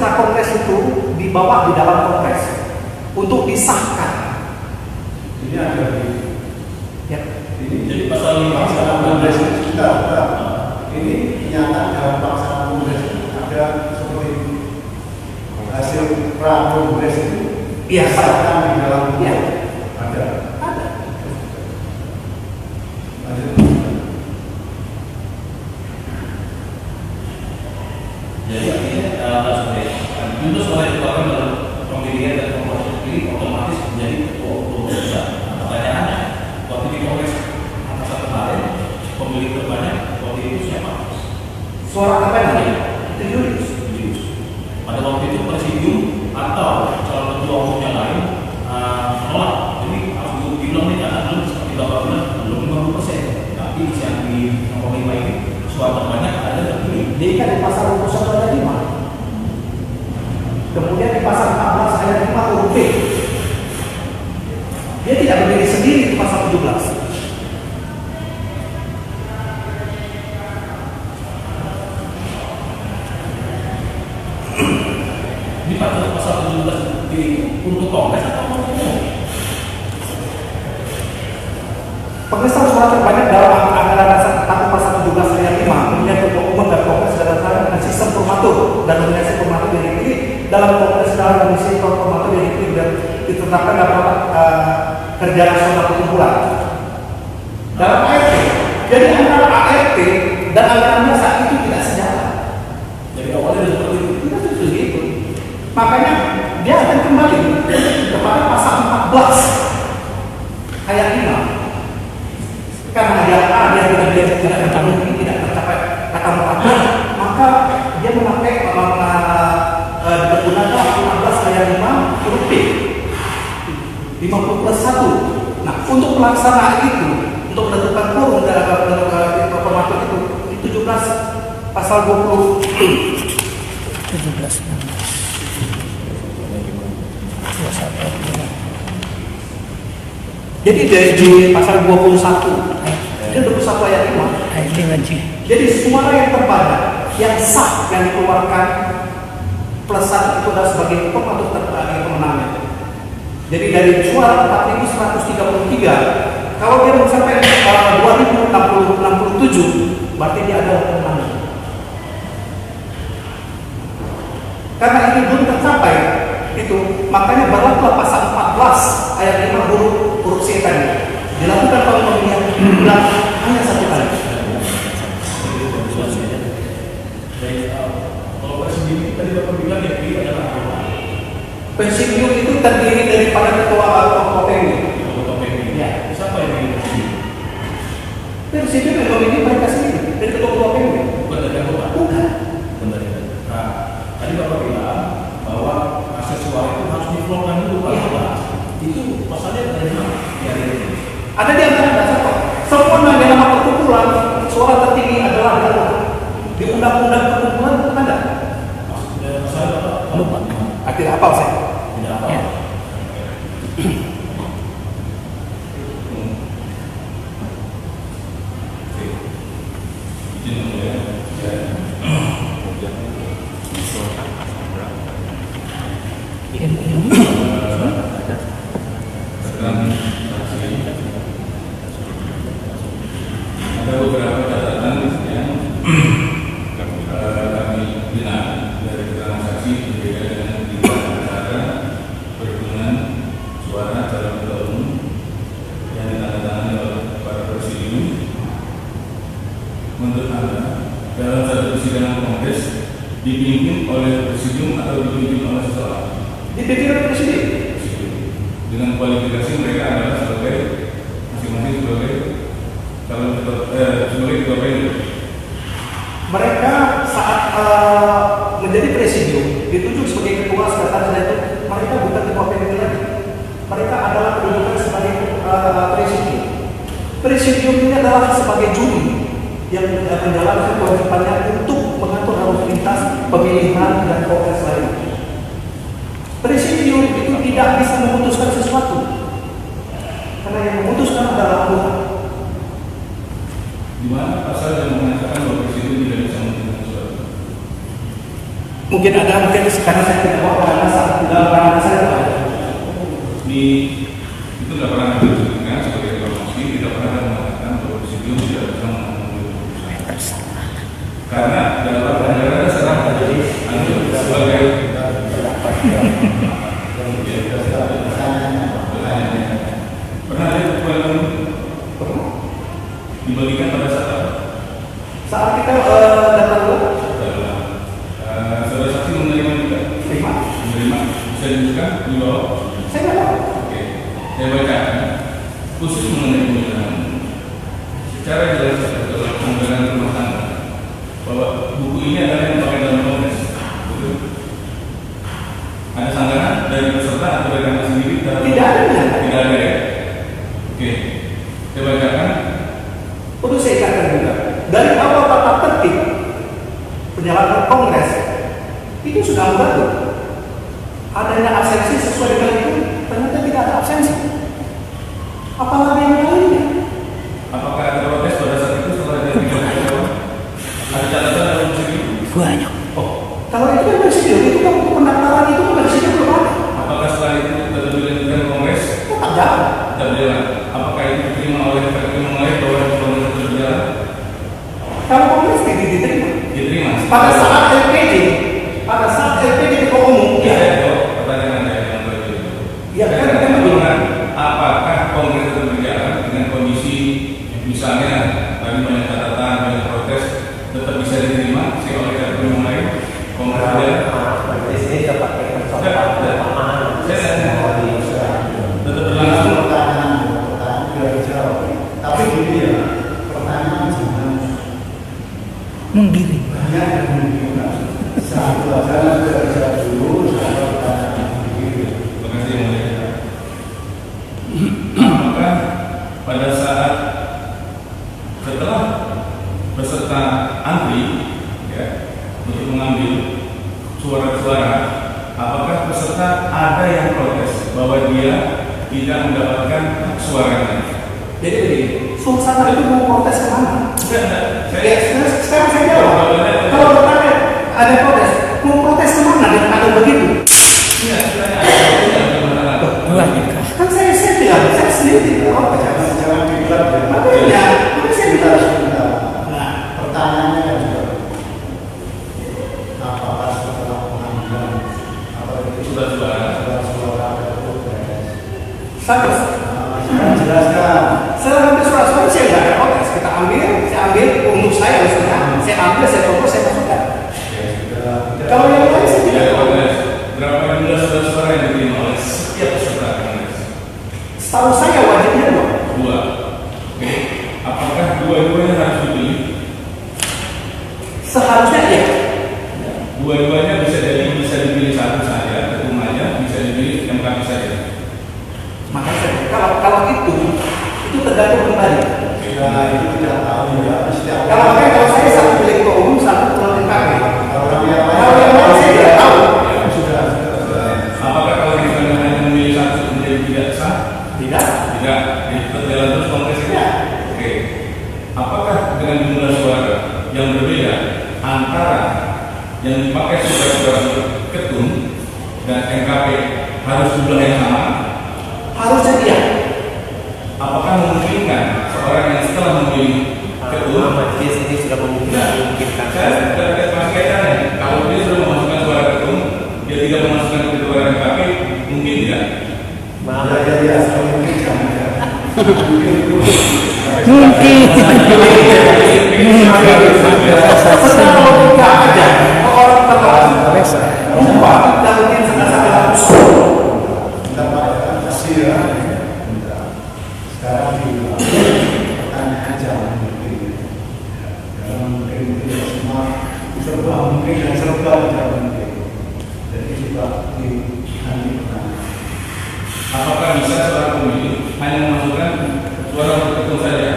setelah kongres itu dibawa di dalam kongres untuk disahkan. Ini ada di Ya. ini jadi pasal 5 dalam kongres ini nyata dalam pelaksanaan kongres ada seperti hasil pra kongres itu Iya, disahkan di dalam Iya. ada. Jadi artinya untuk setelah dikeluarkan dalam pemilihan dan kongres terpilih otomatis menjadi ketua umum besar. Pertanyaannya, waktu di kongres angkasa kemarin pemilih terbanyak waktu itu siapa? Suara apa ini? Itu Julius. Julius. Pada waktu itu presidium atau calon ketua umum yang lain menolak. Jadi harus diulang nih karena belum seperti Bapak bilang belum 50%. Tapi yang di nomor 5 ini suara terbanyak ada terpilih. Jadi kan di pasal 21 ayat 5. Kemudian di pasal 14 ayat 5 huruf B. Dia tidak berdiri sendiri di pasal 17. Di pasal 17 di untuk kongres atau untuk umum? Pengesahan suara terbanyak dalam anggaran dasar atau pasal 17 ayat 5 kemudian ketua umum dan kongres dengan sistem formatur dan nominasi formatur yang dipilih dalam kongres dalam nominasi formatur yang dipilih dan ditetapkan dalam kerja nasional perkumpulan dalam ART. Jadi antara ART dan anggaran dasar itu tidak sejalan. Jadi awalnya seperti itu. Tidak seperti itu. Makanya dia akan kembali kepada pasal 14 ayat 5. Karena dia tidak terpenuhi, tidak tercapai kata mutlak, maka dia memakai dipergunakan 15 ayat 5 huruf B 50 plus 1. Nah, untuk pelaksanaan itu, untuk menentukan quorum dan formatur itu 17 pasal 20 17 Jadi di pasal 21 itu 21 ayat 5. Jadi suara yang terbanyak, yang sah yang dikeluarkan plus 1 itu adalah sebagai formatur terbanyak pemenangnya. Jadi dari suara 4.133, kalau dia mencapai 2.067, berarti dia adalah pemenang. Karena ini belum tercapai, itu makanya berlakulah pasal 14 ayat 5 huruf C tadi. Dilakukan pemilihan bulan hanya 1 kali. Kalau presidium tadi Bapak bilang yang pilih adalah apa? Presidium itu terdiri daripada ketua KPU. Ketua PMI. Ya. Siapa yang pilih presidium? Presidium yang memilih mereka sendiri dari ketua KPU. Bukan dari anggota. Bukan. Bukan dari anggota. Nah, tadi Bapak bilang bahwa hasil suara itu harus diflowkan dulu Pak. Iya. Itu pasalnya dari mana? Dari Ada di antara dasar kok. Semua nama perkumpulan suara tertinggi adalah di undang-undang perkumpulan ada. maksudnya masalah apa? Lupa. Tidak hafal saya. Tidak apa? Ya. Ada beberapa catatan yang kami lihat dari transaksi berbeda dengan tingkat acara perhitungan suara calon ketua umum yang ditandatangani oleh para presidium. Menurut Anda, dalam satu persidangan kongres dipimpin oleh presidium atau dipimpin oleh seseorang? Dipimpin oleh presidium. Dengan kualifikasi mereka adalah sebagai masing-masing sebagai calon sebagai ketua PMI. Mereka saat menjadi presidium ditunjuk sebagai ketua sekretaris dan itu mereka bukan ketua PMI lagi. Mereka adalah kedudukan sebagai presidium. Presidium ini adalah sebagai juri yang menjalankan kewajibannya untuk mengatur arus lintas pemilihan dan kongres lain. Presidium itu tidak bisa memutuskan sesuatu, karena yang memutuskan adalah anggota. Di mana pasal yang mengatakan bahwa presidium tidak bisa memutuskan sesuatu? Mungkin ada, mungkin karena saya tidak tahu karena saat di dalam ranah saya itu ada. Itu tidak pernah ditunjukkan sebagai informasi, tidak pernah mengatakan bahwa presidium tidak bisa mengambil keputusan. Karena dalam negara sekarang jadi sebagai pernah ada keputusan dibagikan pada saat kita datang dulu. Saudara saksi menerima juga? Menerima. Bisa ditunjukkan di bawah? Saya nggak tahu. Oke. Saya bacakan khusus mengenai pemilihan secara jelas dalam pemilihan rumah tangga bahwa buku ini adalah yang dipakai dalam kongres. Betul. Ada sanggahan dari peserta atau dari anda sendiri? Tidak ada. Tidak ada ya? Oke. Saya bacakan. Perlu saya katakan juga, dari awal tata tertib penyelenggaraan kongres itu sudah membantu. Adanya absensi sesuai dengan itu, ternyata tidak ada absensi. Apalagi yang lainnya? Apakah ada protes pada saat itu setelah dia tidak ada catatan dalam segi? Banyak. Oh, kalau itu kan presiden, itu kan pendaftaran itu kan presiden belum ada. Apakah setelah itu tetap dilanjutkan kongres? Tetap jalan. Tetap jalan. Apakah itu diterima oleh bahwa kongres terus berjalan? Kalau kongres tidak diterima. Diterima. Pada saat LPD ketua umum, ya. Pertanyaan Anda yang berbeda. Ya, kan apakah kongres tetap berjalan dengan kondisi misalnya tadi banyak catatan, banyak protes, tetap bisa diterima sih oleh ketua umum lain? Kongres berjalan? Di sini kita pakai tetap berlangsung. Pertanyaan sudah dijawab. Tapi gini ya, pertanyaan jangan menggiring. banyak yang menggiring. Satu aja sudah dijawab dulu, satu pertanyaan menggiring. Terima kasih yang mulia. Apakah pada saat setelah peserta antri ya, untuk mengambil suara-suara, apakah peserta ada yang protes bahwa dia tidak mendapatkan suaranya? Jadi begini, suasana itu mau protes kemana? Sekarang saya jawab. Kalau bertanya ada protes, mau protes kemana dengan ada begitu? Iya, Kan saya bilang, saya sendiri tidak Jangan dibilang ya. makanya saya bilang. Nah, pertanyaannya kan juga apakah setelah pengambilan atau itu sudah suara. suara ada progres? Status. Jelaskan. Setelah ambil surat-surat saya nggak ada protes. Saya ambil untuk saya maksudnya. Saya ambil, saya foto, saya masukkan. Kalau yang lain saya tidak protes. Berapa jumlah suara yang diterima oleh setiap peserta kongres? Setahu saya wajibnya dua. Dua. Oke. Apakah dua-duanya harus dipilih? Seharusnya ya. Dua-duanya bisa dipilih satu saja, ketumanya bisa dipilih MKP saja. Makanya saya kalau itu tergantung kembali. Ya, itu tidak tahu ya. Kalau saya satu pilih ketua umum, satu ketua MKP. Kalau yang Kalau saya tidak tahu. sudah. Apakah kalau misalnya hanya memilih satu menjadi tidak sah? Tidak. Tidak. Berjalan terus kongresnya. Ya. Oke. Apakah dengan jumlah suara yang berbeda antara yang dipakai sebagai suara ketum dan MKP harus jumlah yang sama? Harusnya iya. Apakah memungkinkan seorang yang setelah memilih ketum majelis ini sudah memungkinkan. saya terkait kaitannya, kalau dia sudah memasukkan suara ketum, dia tidak memasukkan ketua MKP, mungkin tidak. Ya, mungkin jangan ya. Setelah logika aja, orang terlalu lupa dan mungkin sampai harus. Mendapatkan hasil ya. Sekarang diulang. Pertanyaan jangan mungkin. Jangan mungkin tidak semua serba mungkin dan serba tidak mungkin. Jadi coba diganti pertanyaan. Apakah bisa seorang pemilih hanya memasukkan suara untuk ketum saja?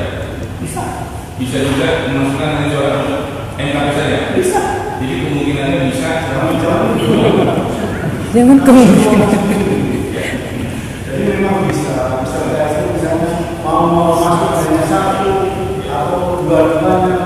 Bisa. Bisa juga memasukkan hanya suara untuk MKP saja? Bisa. Jadi kemungkinannya bisa. Jangan kemungkinan. Jadi memang bisa itu misalnya mau masuk hanya satu atau dua-duanya